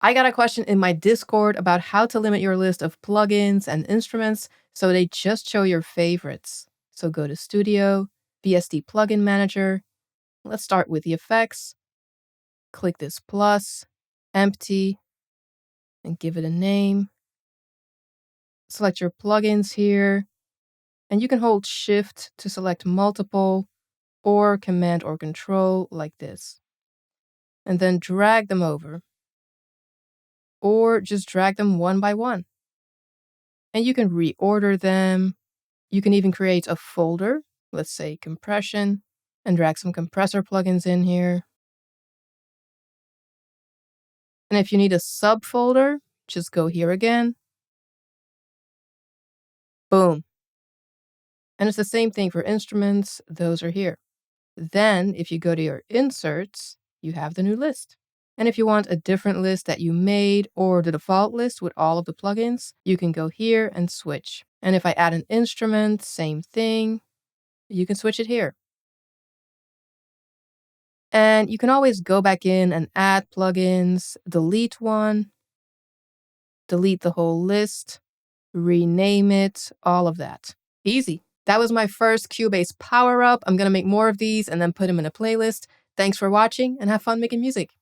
I got a question in my Discord about how to limit your list of plugins and instruments so they just show your favorites. So go to Studio, VST Plugin Manager. Let's start with the effects. Click this plus, empty, and give it a name. Select your plugins here, and you can hold Shift to select multiple, or Command or Control like this. And then drag them over. Or just drag them one by one. And you can reorder them. You can even create a folder, let's say compression, and drag some compressor plugins in here. And if you need a subfolder, just go here again. Boom. And it's the same thing for instruments. Those are here. Then if you go to your inserts, you have the new list. And if you want a different list that you made or the default list with all of the plugins, you can go here and switch. And if I add an instrument, same thing, you can switch it here. And you can always go back in and add plugins, delete one, delete the whole list, rename it, all of that. Easy. That was my first Cubase Power-Up. I'm going to make more of these and then put them in a playlist. Thanks for watching and have fun making music.